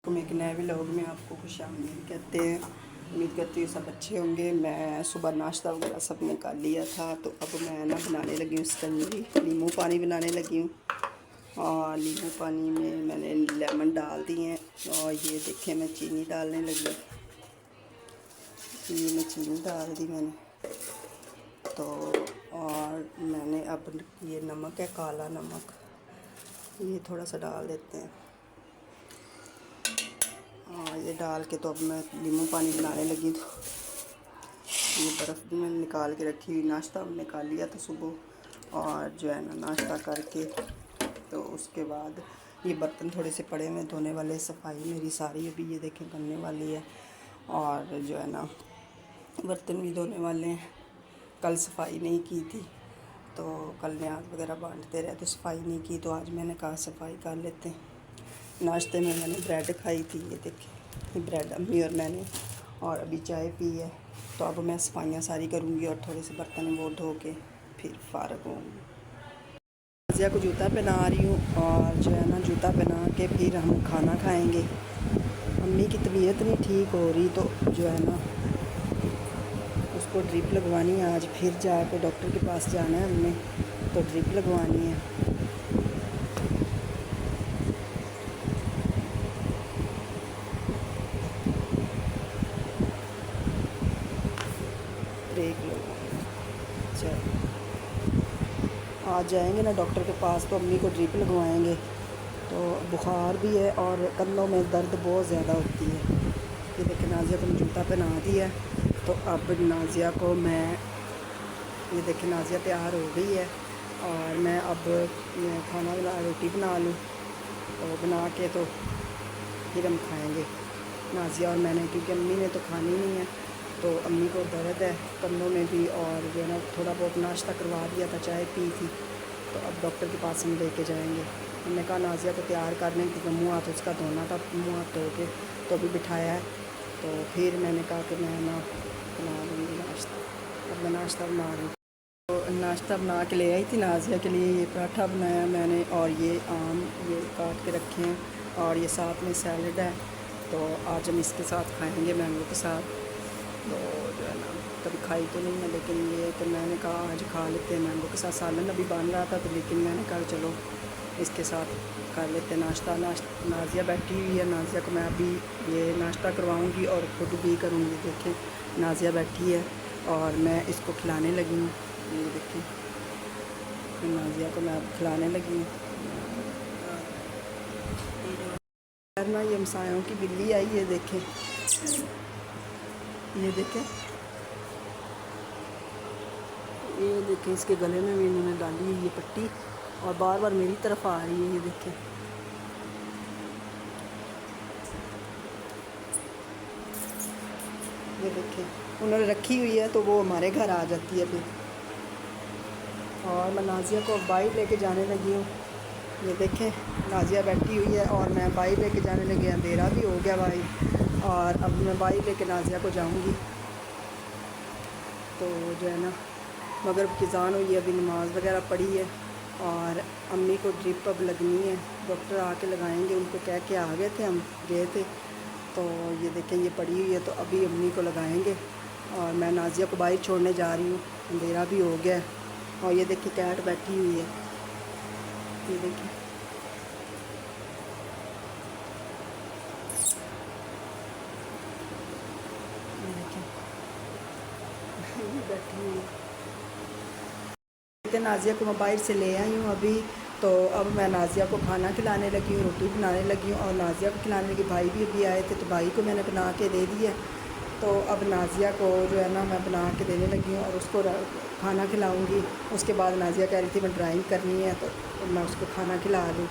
वालेकुम। एक नए व्लॉग में आपको खुशामदीद कहते हैं। उम्मीद करती हूँ सब अच्छे होंगे। मैं सुबह नाश्ता वगैरह सब निकाल लिया था, तो अब मैं ना बनाने लगी हूँ स्कंजी, नींबू पानी बनाने लगी हूँ। और नींबू पानी में मैंने लेमन डाल दिए हैं और ये देखें मैं चीनी डालने लगी। ये मैं चीनी डाल दी मैंने तो। और मैंने अब ये नमक है, काला नमक, ये थोड़ा सा डाल देते हैं। ये डाल के तो अब मैं नींबू पानी बनाने लगी। तो ये बर्फ़ भी मैंने निकाल के रखी हुई, नाश्ता निकाल लिया था सुबह। और जो है ना नाश्ता करके तो उसके बाद ये बर्तन थोड़े से पड़े हुए धोने वाले, सफाई मेरी सारी अभी ये देखें करने वाली है। और जो है ना बर्तन भी धोने वाले हैं। कल सफाई नहीं की थी तो कल न्याज वगैरह बांटते रहे तो सफाई नहीं की, तो आज मैंने कहा सफाई कर लेते हैं। नाश्ते में मैंने ब्रेड खाई थी, ये देखें ब्रेड अम्मी और मैंने, और अभी चाय पी है। तो अब मैं सफाइयाँ सारी करूँगी और थोड़े से बर्तन वो धो के फिर फ़ारग होंगी। नाज़िया को जूता पहना रही हूँ और जो है ना जूता पहना के फिर हम खाना खाएँगे। अम्मी की तबीयत नहीं ठीक हो रही तो जो है ना उसको ड्रिप लगवानी है। आज फिर जाके डॉक्टर के पास जाना है हमने, तो ड्रिप लगवानी है। देख लो, अच्छा आज जाएंगे ना डॉक्टर के पास तो अम्मी को ड्रिप लगवाएंगे। तो बुखार भी है और कंधों में दर्द बहुत ज़्यादा होती है। ये देखिए नाज़िया को जूता पहना दिया है, तो अब नाज़िया को मैं, ये देखिए नाज़िया तैयार हो गई है और मैं अब खाना रोटी बना लूँ, तो बना के तो फिर हम खाएँगे नाज़िया और मैंने, क्योंकि अम्मी ने तो खानी नहीं है। तो अम्मी को दर्द है कंधों में भी, और जो है ना थोड़ा बहुत नाश्ता करवा दिया था, चाय पी थी। तो अब डॉक्टर के पास हम लेके जाएंगे। हमने कहा नाज़िया को तैयार करने, क्योंकि मुँह हाथ उसका धोना था, मुँह हाथ धो के तो अभी बिठाया है। तो फिर मैंने कहा कि मैं ना बना लूँगी नाश्ता। अब मैं नाश्ता बना रही हूँ। तो नाश्ता बना के ले आई थी नाज़िया के लिए, ये पराठा बनाया मैंने और ये आम ये काट के रखे हैं और ये साथ में सैलड है। तो आज हम इसके साथ खाएँगे, मैंगो के साथ। तो जो है ना कभी खाई तो नहीं है, लेकिन ये तो मैंने कहा आज खा लेते हैं। मैंगो के साथ सालन अभी बन रहा था तो, लेकिन मैंने कहा चलो इसके साथ कर लेते हैं नाश्ता। नाज़िया बैठी हुई है, नाज़िया को मैं अभी ये नाश्ता करवाऊंगी और ख़ुद भी करूँगी। देखें नाज़िया बैठी है और मैं इसको खिलाने लगी हूँ। ये देखें नाज़िया को मैं अब खिलाने लगी हूँ। ना ये हमसायों की बिल्ली आई है, देखें ये देखें, ये देखें इसके गले में भी इन्होंने डाली है ये पट्टी और बार बार मेरी तरफ आ रही है। ये देखें ये देखें उन्होंने रखी हुई है तो वो हमारे घर आ जाती है फिर। और मैं नाज़िया को बाइक लेके जाने लगी हूँ। ये देखें नाज़िया बैठी हुई है और मैं बाइक लेके जाने लगी। अंधेरा भी हो गया भाई, और अब मैं बाइक लेके नाज़िया को जाऊँगी। तो जो है ना मगरिब की ज़ान हुई है, अभी नमाज़ वगैरह पढ़ी है और अम्मी को ड्रिप अब लगनी है, डॉक्टर आके लगाएंगे। उनको कह के आ गए थे, हम गए थे। तो ये देखें ये पड़ी हुई है तो अभी अम्मी को लगाएंगे। और मैं नाज़िया को बाहर छोड़ने जा रही हूँ, अंधेरा भी हो गया है। और ये देखिए कैट बैठी हुई है, ये देखिए बैठी हुई है। नाज़िया को मैं बाहर से ले आई हूँ अभी। तो अब मैं नाज़िया को खाना खिलाने लगी हूँ, रोटी बनाने लगी हूँ और नाज़िया को खिलाने लगी। भाई भी अभी आए थे तो भाई को मैंने बना के दे दिया। तो अब नाज़िया को जो है ना मैं बना के देने लगी हूँ और उसको खाना खिलाऊँगी। उसके बाद नाज़िया कह रही थी मैं ड्राइंग करनी है, तो मैं उसको खाना खिला दूँ।